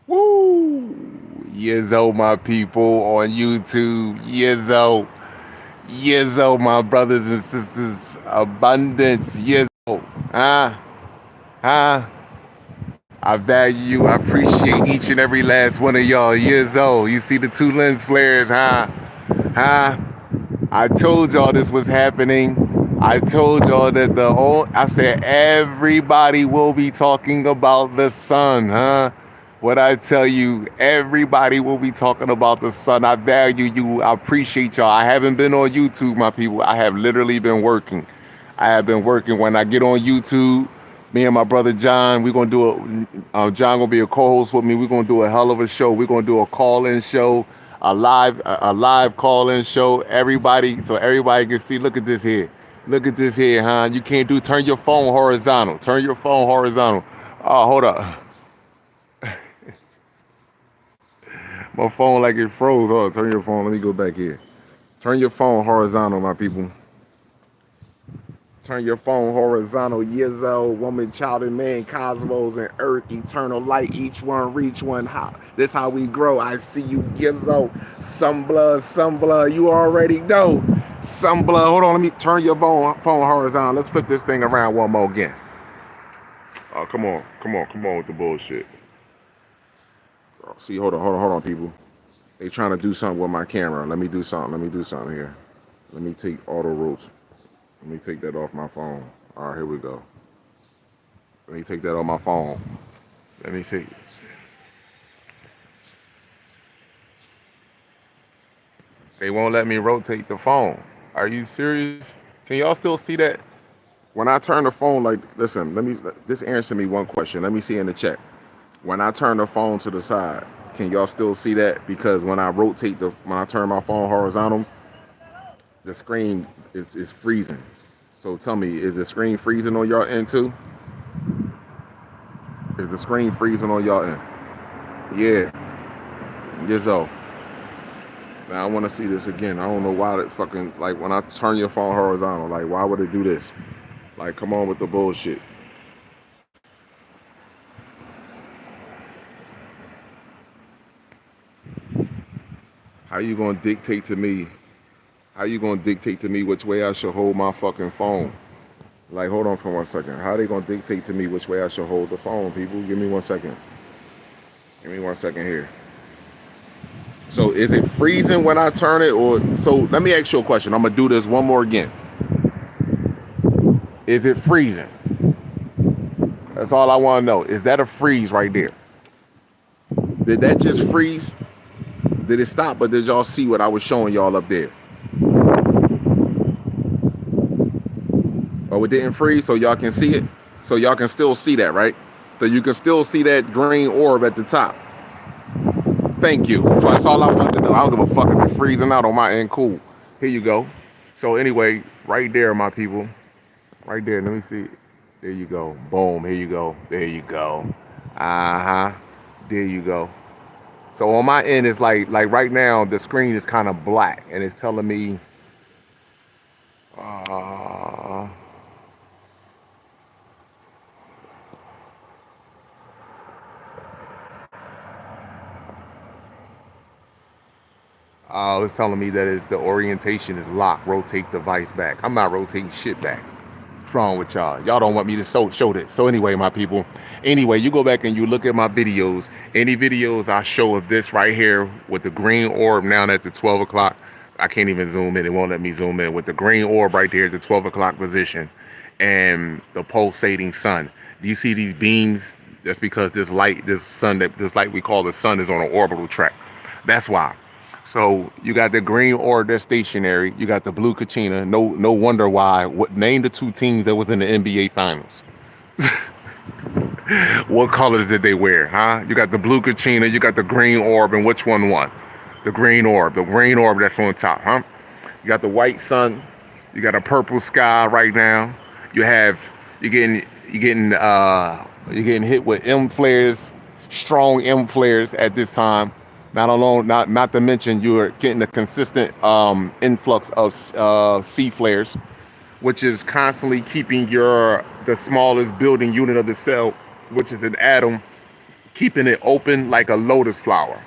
Woo! Yizzo, my people on YouTube. Yizzo. Yizzo, my brothers and sisters. Abundance. Yizzo. Huh? Huh? I value you. I appreciate each and every last one of y'all. Yizzo. You see the two lens flares, huh? Huh? I told y'all this was happening. I told y'all that I said everybody will be talking about the sun, huh? What I tell you, everybody will be talking about the sun. I value you. I appreciate y'all. I haven't been on YouTube, my people. I have literally been working. I have been working. When I get on YouTube, me and my brother John, we're gonna do John gonna be a co-host with me. We're gonna do a hell of a show. We're gonna do a call-in show, a live call-in show. Everybody can see. Look at this here. Look at this here, huh? You can't do. Turn your phone horizontal. Turn your phone horizontal. Oh, hold up. My phone like it froze. Hold on, turn your phone. Let me go back here. Turn your phone horizontal, my people. Turn your phone horizontal. Yizzo, woman, child, and man, cosmos and earth, eternal light. Each one reach one. This how we grow. I see you, Yizzo. Some blood. You already know. Some blood. Hold on, let me turn your phone horizontal. Let's flip this thing around one more again. Oh, come on with the bullshit. Oh, see, hold on, people. They trying to do something with my camera. Let me do something here. Let me take auto routes. Let me take that off my phone. All right, here we go. Let me take that off my phone. Let me see. They won't let me rotate the phone. Are you serious? Can y'all still see that? When I turn the phone, listen, just answer me one question. Let me see in the chat. When I turn the phone to the side, can y'all still see that? Because when I turn my phone horizontal, the screen is freezing. So tell me, is the screen freezing on y'all end too? Is the screen freezing on y'all end? Yeah. Yizzo. Now I want to see this again. I don't know why it fucking, when I turn your phone horizontal, why would it do this? Come on with the bullshit. How you gonna dictate to me? How you gonna dictate to me which way I should hold my fucking phone? Hold on for 1 second. How they gonna dictate to me which way I should hold the phone, people? Give me 1 second. Give me 1 second here. So is it freezing when I turn it, or so? Let me ask you a question. I'm gonna do this one more again. Is it freezing? That's all I want to know. Is that a freeze right there? Did that just freeze? Did it stop, or did y'all see what I was showing y'all up there? Oh, it didn't freeze, so y'all can see it? So y'all can still see that, right? So you can still see that green orb at the top. Thank you. That's all I wanted to know. I don't give a fuck if it's freezing out on my end. Cool. Here you go. So anyway, right there, my people. Right there. Let me see. There you go. Boom. Here you go. There you go. Uh-huh. There you go. So on my end, it's like right now, the screen is kind of black, and it's telling me, it's telling me that the orientation is locked. Rotate device back. I'm not rotating shit back. What's wrong with y'all? Y'all don't want me to show this. So anyway, my people. Anyway, you go back and you look at my videos. Any videos I show of this right here with the green orb now at the 12 o'clock. I can't even zoom in. It won't let me zoom in. With the green orb right there at the 12 o'clock position and the pulsating sun. Do you see these beams? That's because this light we call the sun is on an orbital track. That's why. So you got the green orb that's stationary. You got the blue Kachina. No wonder why. Name the two teams that was in the NBA Finals. What colors did they wear, huh? You got the blue Kachina. You got the green orb, and which one won? The green orb. The green orb that's on top, huh? You got the white sun. You got a purple sky right now. You're getting hit with M flares, strong M flares at this time. Not to mention you're getting a consistent influx of C flares, which is constantly keeping your the smallest building unit of the cell, which is an atom, keeping it open like a lotus flower.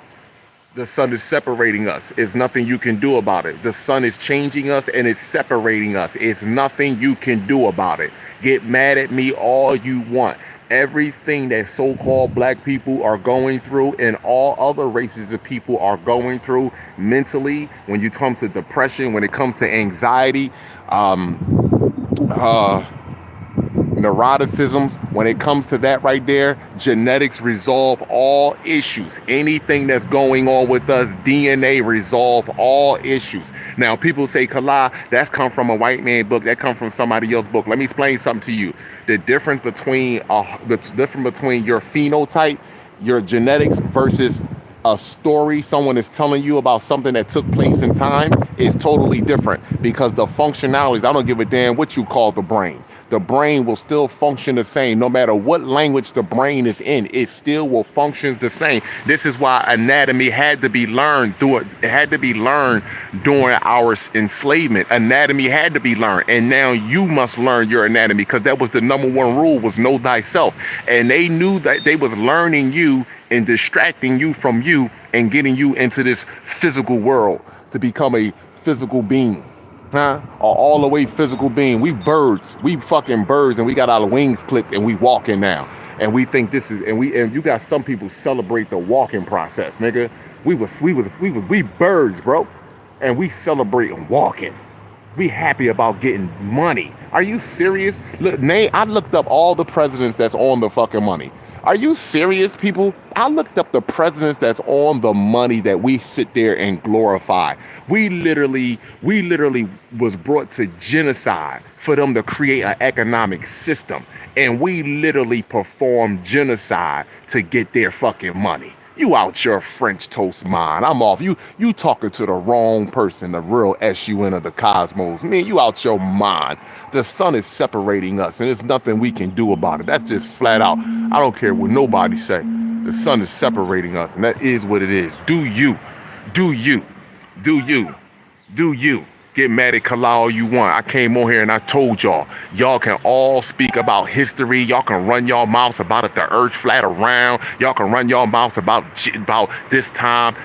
The sun is separating us. It's nothing you can do about it. The sun is changing us and it's separating us. It's nothing you can do about it. Get mad at me all you want. Everything that so-called black people are going through and all other races of people are going through mentally, when you come to depression, when it comes to anxiety, neuroticisms, when it comes to that right there, genetics resolve all issues. Anything that's going on with us, DNA resolve all issues. Now, people say, Kala, that's come from a white man book, that come from somebody else's book. Let me explain something to you. The difference between your phenotype, your genetics, versus a story someone is telling you about something that took place in time is totally different, because the functionalities, I don't give a damn what you call the brain. The brain will still function the same. No matter what language the brain is in, it still will function the same. This is why anatomy had to be learned during our enslavement. Anatomy had to be learned. And now you must learn your anatomy, because that was the number one rule, was know thyself. And they knew that they was learning you and distracting you from you and getting you into this physical world to become a physical being. All the way physical being. We birds. We fucking birds, and we got our wings clipped and we walking now. And we think this is, and you got some people celebrate the walking process, nigga. We birds, bro. And we celebrating walking. We happy about getting money. Are you serious? Look, I looked up all the presidents that's on the fucking money. Are you serious, people? I looked up the presidents that's on the money that we sit there and glorify. We literally was brought to genocide for them to create an economic system. And we literally performed genocide to get their fucking money. You out your French toast mind. I'm off. You talking to the wrong person, the real SUN of the cosmos. Man, you out your mind. The sun is separating us, and there's nothing we can do about it. That's just flat out. I don't care what nobody say. The sun is separating us, and that is what it is. Do you. Get mad at Kala all you want. I came on here and I told y'all can all speak about history. Y'all can run y'all mouths about if the earth flat around. Y'all can run y'all mouths about this time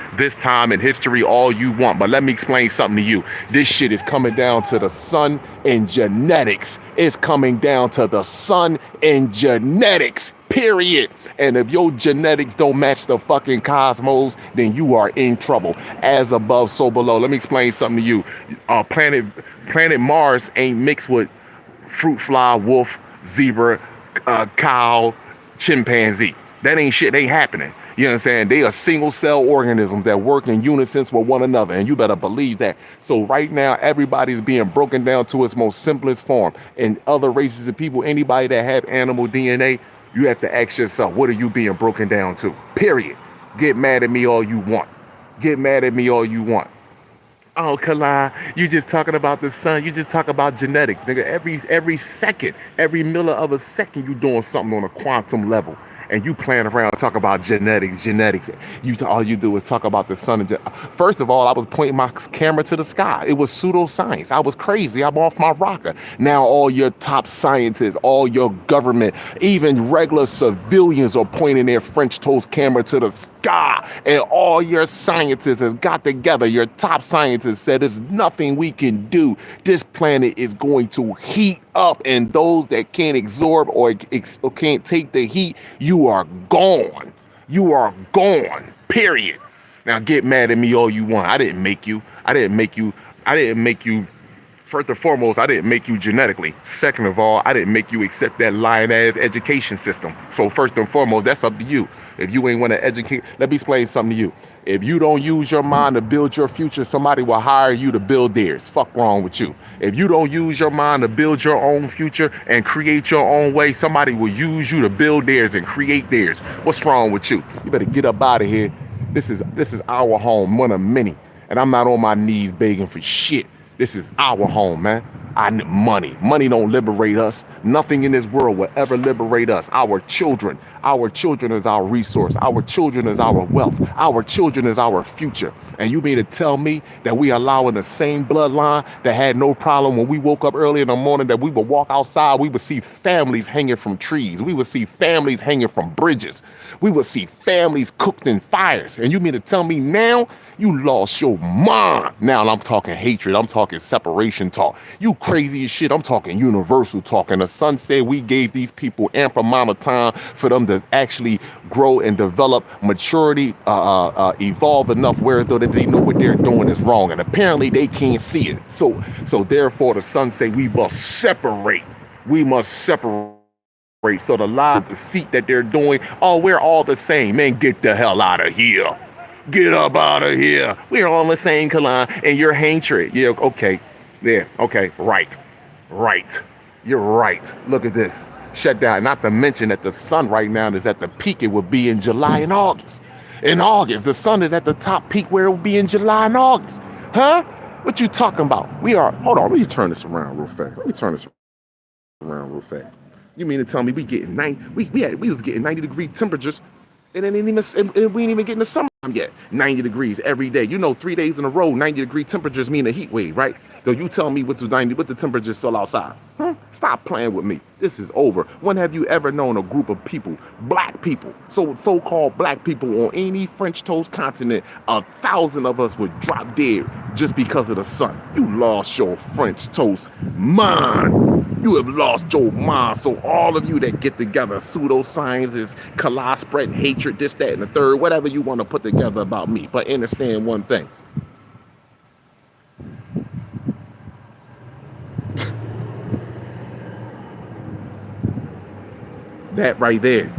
in history all you want. But let me explain something to you. This shit is coming down to the sun and genetics. It's coming down to the sun and genetics, period. And if your genetics don't match the fucking cosmos, then you are in trouble. As above, so below. Let me explain something to you. Planet Mars ain't mixed with fruit fly, wolf, zebra, cow, chimpanzee. That ain't shit. Ain't happening. You know what I'm saying? They are single cell organisms that work in unison with one another, and you better believe that. So right now, everybody's being broken down to its most simplest form. And other races of people, anybody that have animal DNA, you have to ask yourself, what are you being broken down to? Period. Get mad at me all you want. Oh, Kala, you just talking about the sun. You just talk about genetics, nigga. Every second, every milli of a second, you doing something on a quantum level. And you playing around talk about genetics. All you do is talk about the sun. First of all, I was pointing my camera to the sky. It was pseudoscience. I was crazy. I'm off my rocker. Now all your top scientists, all your government, even regular civilians are pointing their French toast camera to the sky. And all your scientists has got together. Your top scientists said there's nothing we can do. This planet is going to heat up, and those that can't absorb or can't take the heat, you are gone. Period. Now get mad at me all you want. I didn't make you. First and foremost, I didn't make you genetically. Second of all, I didn't make you accept that lying ass education system. So first and foremost, that's up to you. If you ain't want to educate, let me explain something to you. If you don't use your mind to build your future, somebody will hire you to build theirs. Fuck wrong with you. If you don't use your mind to build your own future and create your own way, somebody will use you to build theirs and create theirs. What's wrong with you? You better get up out of here. This is our home, one of many. And I'm not on my knees begging for shit. This is our home, man. Money. Money don't liberate us. Nothing in this world will ever liberate us. Our children. Our children is our resource. Our children is our wealth. Our children is our future. And you mean to tell me that we allowing the same bloodline that had no problem when we woke up early in the morning, that we would walk outside, we would see families hanging from trees. We would see families hanging from bridges. We would see families cooked in fires. And you mean to tell me now you lost your mind? Now I'm talking hatred. I'm talking separation talk. You crazy as shit. I'm talking universal talk. And the sun said we gave these people ample amount of time for them to actually grow and develop maturity, evolve enough where though that they know what they're doing is wrong. And apparently they can't see it. So therefore the sun say we must separate. We must separate. So the lie, the deceit that they're doing, oh, we're all the same. Man, get the hell out of here. Get up out of here. We're all the same, Kalon. And your hatred. Yeah, okay. There. Okay. Right. You're right. Look at this. Shut down. Not to mention that the sun right now is at the peak it would be in July and August. In August, the sun is at the top peak where it will be in July and August. Huh? What you talking about? Hold on. Let me turn this around real fast. You mean to tell me we getting we was getting 90-degree temperatures, and we ain't even getting the summer yet. 90 degrees every day. 3 days in a row, 90-degree temperatures mean a heat wave, right? So you tell me what the temperatures feel outside. Stop playing with me. This is over. When have you ever known a group of people, black people, so-called black people on any French toast continent, 1,000 of us would drop dead just because of the sun? You lost your French toast mind. You have lost your mind. So all of you that get together, pseudosciences, collage spreading hatred, this, that, and the third, whatever you want to put together about me. But understand one thing. That right there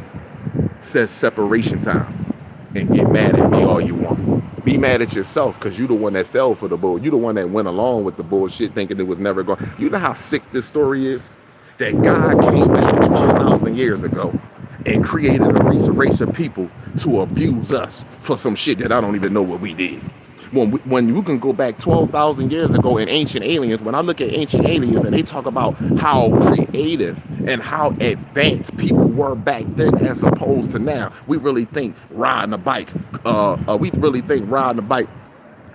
says separation time. And get mad at me all you want. Be mad at yourself because you the one that fell for the bull. You the one that went along with the bullshit thinking it was never going. You know how sick this story is? That God came back 12,000 years ago and created a race of people to abuse us for some shit that I don't even know what we did. When you can go back 12,000 years ago in Ancient Aliens, when I look at Ancient Aliens and they talk about how creative and how advanced people were back then as opposed to now, we really think riding a bike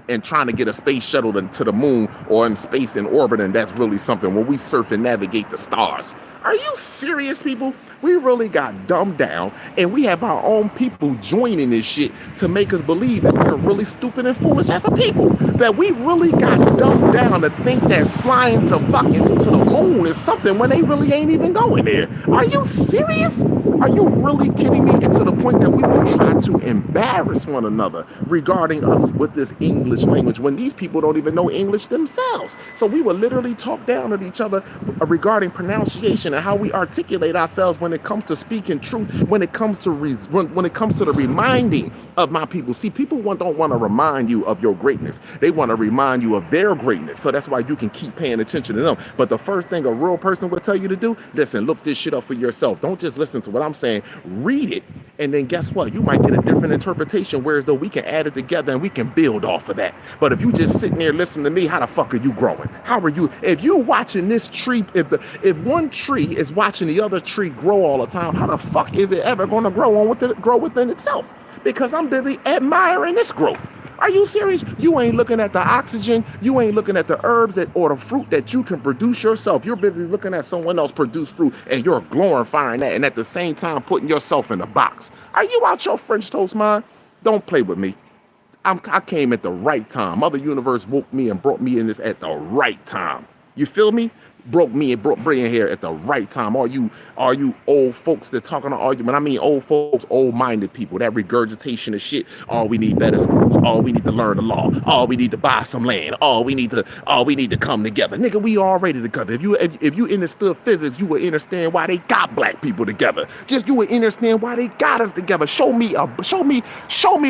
and trying to get a space shuttle to the moon or in space in orbit, and that's really something when we surf and navigate the stars. Are you serious, people? We really got dumbed down, and we have our own people joining this shit to make us believe that we're really stupid and foolish as a people. That we really got dumbed down to think that flying to the moon is something when they really ain't even going there. Are you serious? Are you really kidding me? And to the point that we would try to embarrass one another regarding us with this English language when these people don't even know English themselves. So we would literally talk down at each other regarding pronunciation and how we articulate ourselves when it comes to speaking truth, when it comes to the reminding of my people. See, people don't want to remind you of your greatness. They want to remind you of their greatness. So that's why you can keep paying attention to them. But the first thing a real person would tell you to do, listen, look this shit up for yourself. Don't just listen to what I'm saying. Read it. And then guess what? You might get a different interpretation, whereas though we can add it together and we can build off of that. But if you just sitting there listening to me, how the fuck are you growing? How are you? If you watching this tree, if one tree is watching the other tree grow all the time, how the fuck is it ever going to grow within itself? Because I'm busy admiring this growth. Are you serious? You ain't looking at the oxygen. You ain't looking at the herbs or the fruit that you can produce yourself. You're busy looking at someone else produce fruit and you're glorifying that and at the same time putting yourself in a box. Are you out your French toast mind? Don't play with me. I came at the right time. Mother Universe woke me and brought me in this at the right time. You feel me? Broke me and brought Brian here at the right time. Are you old folks that talking an argument? I mean old folks, old-minded people, that regurgitation of shit. Oh, we need better schools. Oh, we need to learn the law. Oh, we need to buy some land. Oh, we need to come together. Nigga, we already together. If you understood physics, you would understand why they got black people together. You would understand why they got us together. Show me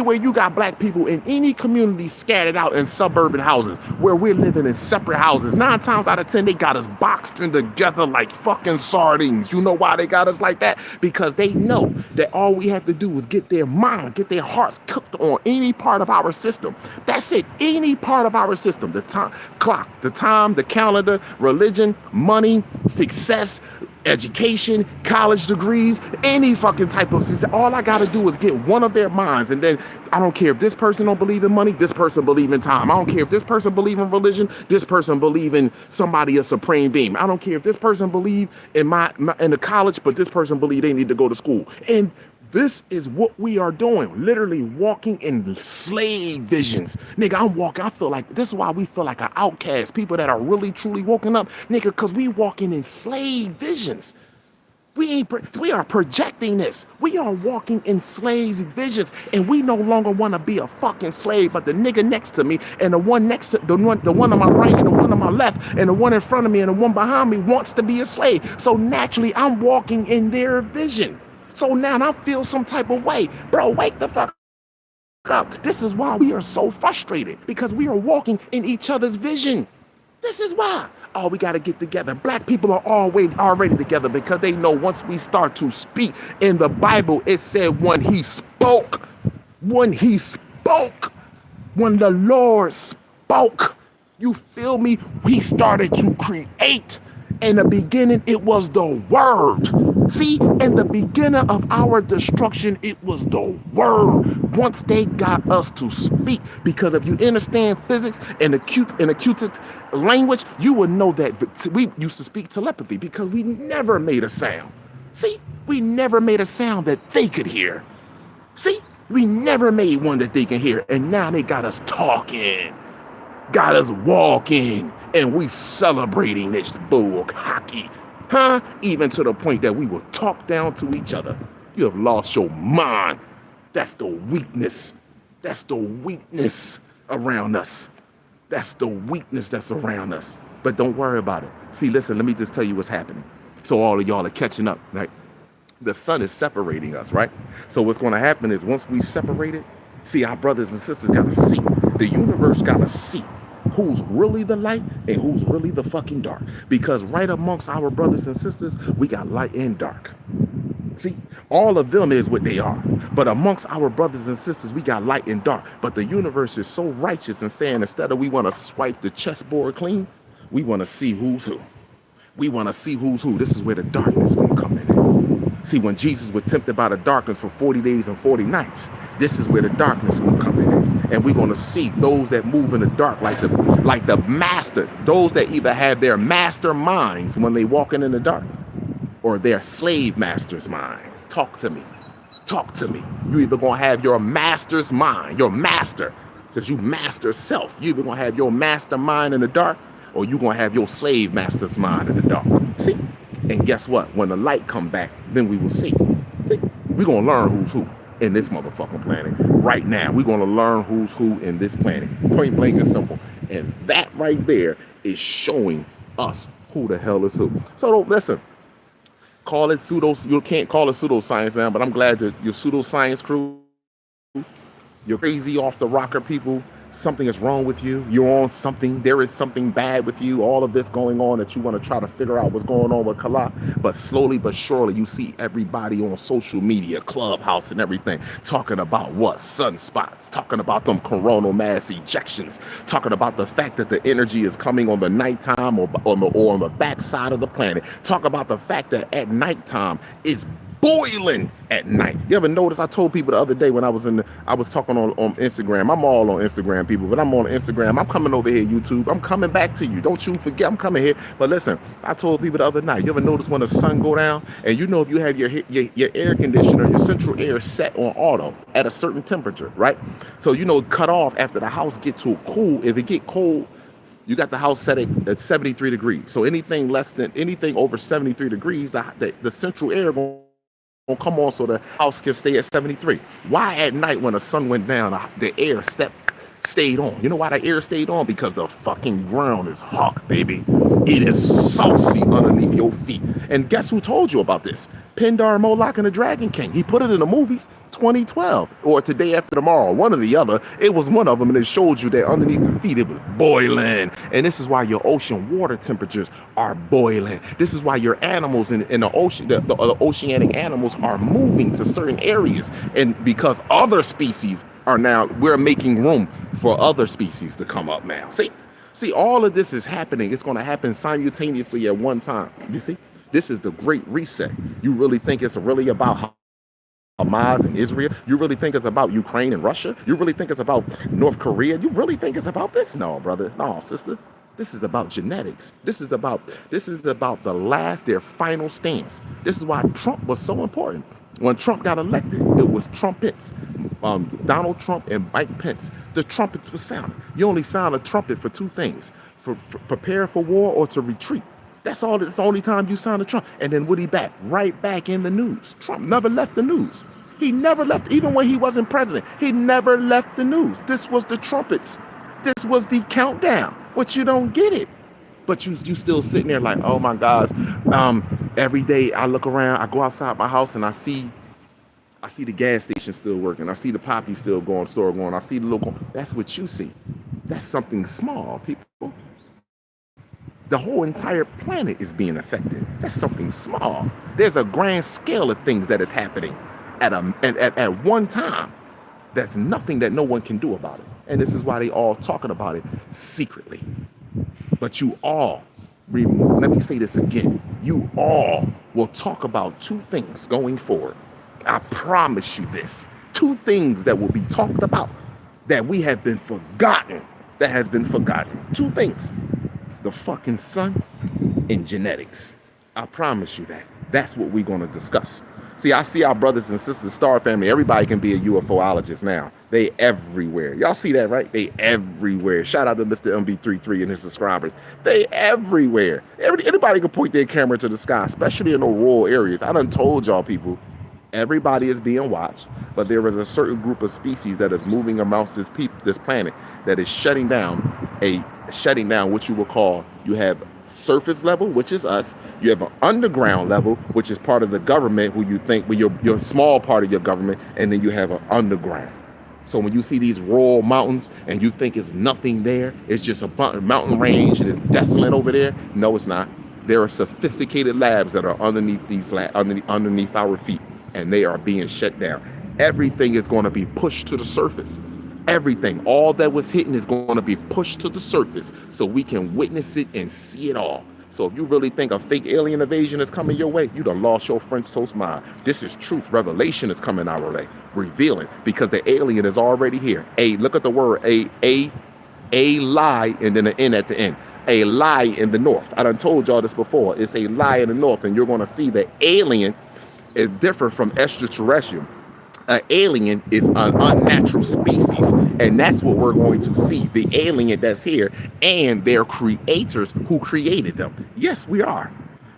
where you got black people in any community scattered out in suburban houses where we're living in separate houses. 9 times out of 10, they got us boxed in together like fucking sardines. You know why they got us like that? Because they know that all we have to do is get their mind, get their hearts cooked on any part of our system. That's it. Any part of our system. The time clock, the time, the calendar, religion, money, success, education, college degrees, any fucking type of success. All I gotta do is get one of their minds, and then I don't care if this person don't believe in money, this person believe in time. I don't care if this person believe in religion, this person believe in somebody, a supreme being. I don't care if this person believe in in the college, but this person believe they need to go to school. And this is what we are doing, literally walking in slave visions. Nigga, I feel like, this is why we feel like an outcast, people that are really, truly woken up, nigga, because we walking in slave visions. We are projecting this. We are walking in slave visions, and we no longer want to be a fucking slave, but the nigga next to me, and the one next to the one on my right, and the one on my left, and the one in front of me, and the one behind me wants to be a slave. So naturally, I'm walking in their vision. So now I feel some type of way. Bro, wake the fuck up. This is why we are so frustrated, because we are walking in each other's vision. This is why. Oh, we got to get together. Black people are already together, because they know once we start to speak. In the Bible, it said when the Lord spoke, you feel me? We started to create. In the beginning, it was the Word. See, in the beginning of our destruction, it was the Word. Once they got us to speak, because if you understand physics and acoustic language, you would know that we used to speak telepathy, because we never made a sound. See, we never made a sound that they could hear. See, we never made one that they can hear, and now they got us talking, got us walking, and we celebrating this bull hockey. Huh? Even to the point that we will talk down to each other. You have lost your mind. That's the weakness. That's the weakness around us. That's the weakness that's around us. But don't worry about it. See, listen, let me just tell you what's happening. So all of y'all are catching up, right? The sun is separating us, right? So what's going to happen is once we separate it, see, our brothers and sisters got to see. The universe got to see who's really the light and who's really the fucking dark. Because right amongst our brothers and sisters, we got light and dark. See, all of them is what they are. But amongst our brothers and sisters, we got light and dark. But the universe is so righteous and saying, instead of we want to swipe the chessboard clean, we want to see who's who. We want to see who's who. This is where the darkness is going to come in. See, when Jesus was tempted by the darkness for 40 days and 40 nights, this is where the darkness is going to come in. And we're going to see those that move in the dark like the master, those that either have their master minds when they walking in the dark, or their slave master's minds. Talk to me. Talk to me. You either going to have your master's mind, your master, because you master self. You either going to have your master mind in the dark, or you going to have your slave master's mind in the dark. See? And guess what? When the light come back, then we will see. We're going to learn who's who in this motherfucking planet. Right now, we're going to learn who's who in this planet. Point blank and simple. And that right there is showing us who the hell is who. So don't listen. Call it pseudo. You can't call it pseudoscience now, but I'm glad that your pseudoscience crew, you're crazy off the rocker people, something is wrong with you. You're on something. There is something bad with you. All of this going on that you want to try to figure out what's going on with Kala. But slowly but surely, you see everybody on social media, Clubhouse and everything, talking about what? Sunspots, talking about them coronal mass ejections, talking about the fact that the energy is coming on the nighttime or on the backside of the planet. Talk about the fact that at nighttime it's boiling at night. You ever notice? I told people the other day when I was talking on Instagram. I'm all on Instagram, people, but I'm on Instagram. I'm coming over here, YouTube. I'm coming back to you. Don't you forget, I'm coming here. But listen, I told people the other night, you ever notice when the sun go down, and you know if you have your air conditioner, your central air set on auto at a certain temperature, right? So you know, cut off after the house get too cool. If it get cold, you got the house set at 73 degrees. So anything over 73 degrees, the central air going come on so the house can stay at 73. Why at night when the sun went down, the air stayed on. You know why the air stayed on? Because the fucking ground is hot, baby. It is saucy underneath your feet. And guess who told you about this? Pindar Moloch and the Dragon King. He put it in the movies 2012 or Today After Tomorrow, one or the other. It was one of them, and it showed you that underneath the feet it was boiling. And this is why your ocean water temperatures are boiling. This is why your animals in the ocean, the oceanic animals are moving to certain areas. And because other species are now, we're making room for other species to come up now. See, all of this is happening. It's going to happen simultaneously at one time. You see? This is the Great Reset. You really think it's really about Hamas and Israel? You really think it's about Ukraine and Russia? You really think it's about North Korea? You really think it's about this? No, brother. No, sister. This is about genetics. This is about their final stance. This is why Trump was so important. When Trump got elected, it was trumpets. Donald Trump and Mike Pence. The trumpets were sounding. You only sound a trumpet for two things: for prepare for war or to retreat. That's all. It's the only time you sound a trumpet. And then Woody back, right back in the news. Trump never left the news. He never left, even when he wasn't president. He never left the news. This was the trumpets. This was the countdown. But you don't get it. But you still sitting there like, oh my gosh. Every day I look around, I go outside my house and I see the gas station still working. I see the poppy still going, store going. I see the local. That's what you see. That's something small, people. The whole entire planet is being affected. That's something small. There's a grand scale of things that is happening at one time. That's nothing that no one can do about it. And this is why they all talking about it secretly. But you all, let me say this again. You all will talk about two things going forward. I promise you this. Two things that will be talked about that we have been forgotten. That has been forgotten. Two things. The fucking sun and genetics. I promise you that. That's what we're going to discuss. See, I see our brothers and sisters, Star Family. Everybody can be a UFOologist now. They everywhere. Y'all see that, right? They everywhere. Shout out to Mr. MB33 and his subscribers. They everywhere. Anybody can point their camera to the sky, especially in the rural areas. I done told y'all people, everybody is being watched, but there is a certain group of species that is moving amongst this planet that is shutting down what you will call, you have surface level, which is us. You have an underground level, which is part of the government, who you think, well, you're a small part of your government, and then you have an underground. So when you see these rural mountains and you think it's nothing there, it's just a mountain range and it's desolate over there. No, it's not. There are sophisticated labs that are underneath underneath our feet, and they are being shut down. Everything is going to be pushed to the surface. Everything, all that was hidden is going to be pushed to the surface so we can witness it and see it all. So if you really think a fake alien invasion is coming your way, you done lost your French toast mind. This is truth. Revelation is coming our way, revealing, because the alien is already here. Look at the word, a lie, and then an N at the end. A lie in the north. I done told y'all this before. It's a lie in the north, and you're going to see that alien is different from extraterrestrial. An alien is an unnatural species, and that's what we're going to see. The alien that's here and their creators who created them. Yes, we are.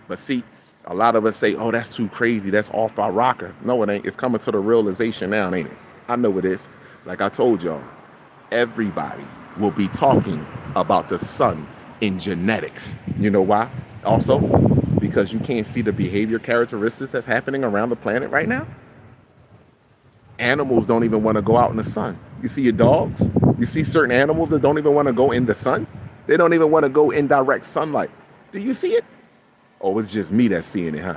But see, a lot of us say, oh, that's too crazy. That's off our rocker. No, it ain't. It's coming to the realization now, ain't it? I know it is. Like I told y'all, everybody will be talking about the sun in genetics. You know why? Also, because you can't see the behavior characteristics that's happening around the planet right now. Animals don't even want to go out in the sun. You see your dogs? You see certain animals that don't even want to go in the sun? They don't even want to go in direct sunlight. Do you see it? Oh, it's just me that's seeing it, huh?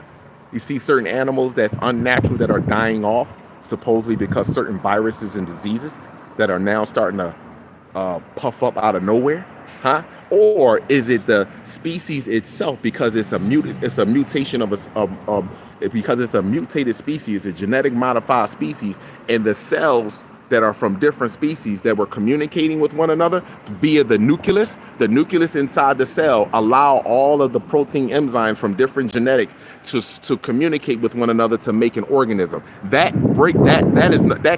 You see certain animals that's unnatural that are dying off, supposedly because certain viruses and diseases that are now starting to puff up out of nowhere, huh? Or is it the species itself because it's a mutation because it's a mutated species, a genetic modified species, and the cells that are from different species that were communicating with one another via the nucleus inside the cell allow all of the protein enzymes from different genetics to communicate with one another to make an organism. That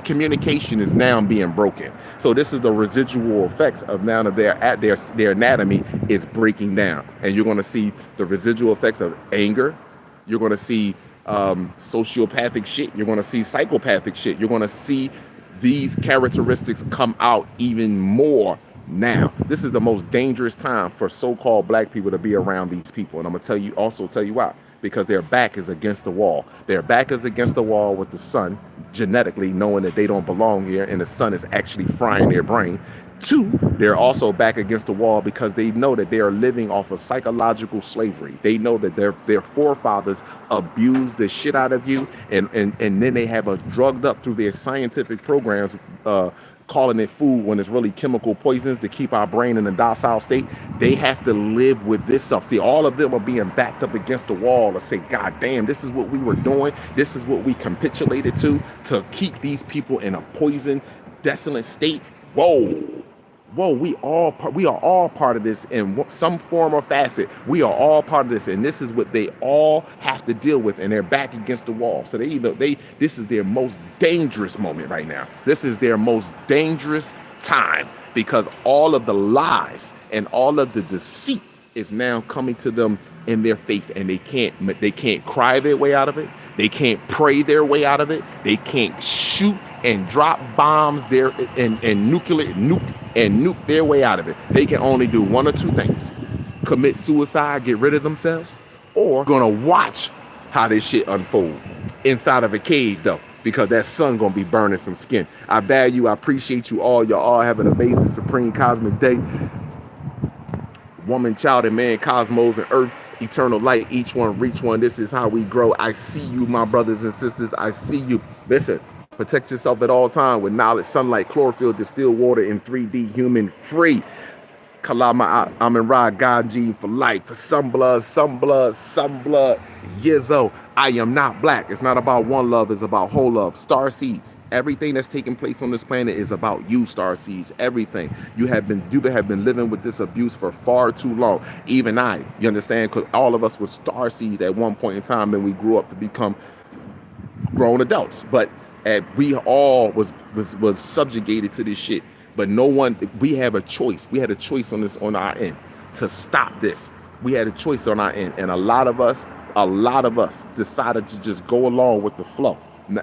communication is now being broken. So this is the residual effects of now that their anatomy is breaking down, and you're going to see the residual effects of anger. You're going to see sociopathic shit. You're going to see psychopathic shit. You're going to see these characteristics come out even more now. This is the most dangerous time for so-called black people to be around these people. And I'm gonna tell you why. Because their back is against the wall. Their back is against the wall with the sun, genetically knowing that they don't belong here and the sun is actually frying their brain. Two, they're also back against the wall because they know that they are living off of psychological slavery. They know that their forefathers abused the shit out of you, and then they have us drugged up through their scientific programs, calling it food when it's really chemical poisons to keep our brain in a docile state. They have to live with this stuff. See, all of them are being backed up against the wall to say, God damn, this is what we were doing. This is what we capitulated to keep these people in a poison, desolate state. Whoa. We are all part of this in some form or facet. We are all part of this, and this is what they all have to deal with, and they're back against the wall. So this is their most dangerous moment right now. This is their most dangerous time because all of the lies and all of the deceit is now coming to them in their face, and they can't cry their way out of it. They can't pray their way out of it. They can't shoot and drop bombs there and nuke their way out of it. They can only do one or two things: commit suicide, get rid of themselves, or gonna watch how this shit unfold inside of a cave though, because that sun gonna be burning some skin. I value, I appreciate you all. Y'all all have an amazing supreme cosmic day. Woman, child, and man, cosmos and earth, eternal light, each one reach one. This is how we grow. I see you, my brothers and sisters. I see you. Listen, protect yourself at all times with knowledge, sunlight, chlorophyll, distilled water, and 3D human free. Kalama Amin Ra, Ganji for life, for some blood, Yizzo. I am not black. It's not about one love, it's about whole love. Star seeds. Everything that's taking place on this planet is about you, star seeds. Everything. You have been living with this abuse for far too long. Even I, you understand? Because all of us were star seeds at one point in time, and we grew up to become grown adults. But we all was subjugated to this shit. But no one, we have a choice. We had a choice on our end to stop this. We had a choice on our end. And a lot of us decided to just go along with the flow.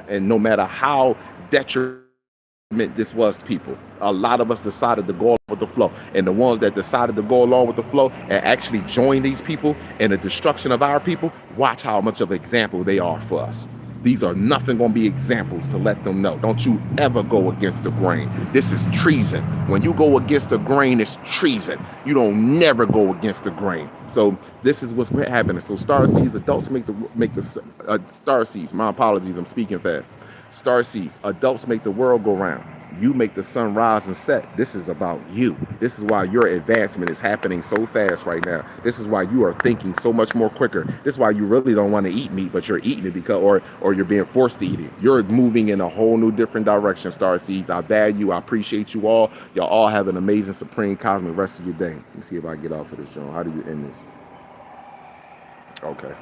And no matter how detriment this was to people, a lot of us decided to go along with the flow. And the ones that decided to go along with the flow and actually join these people in the destruction of our people, watch how much of an example they are for us. These are nothing gonna be examples to let them know. Don't you ever go against the grain. This is treason. When you go against the grain, it's treason. You don't never go against the grain. So this is what's happening. So star seeds, adults make the star seeds. My apologies, I'm speaking fast. Star seeds, adults make the world go round. You make the sun rise and set. This is about you. This is why your advancement is happening so fast right now. This is why you are thinking so much more quicker. This is why you really don't want to eat meat, but you're eating it because, or you're being forced to eat it. You're moving in a whole new different direction, star seeds. I value, I appreciate you all. Y'all all have an amazing, supreme, cosmic rest of your day. Let me see if I get off of this, John. How do you end this? Okay.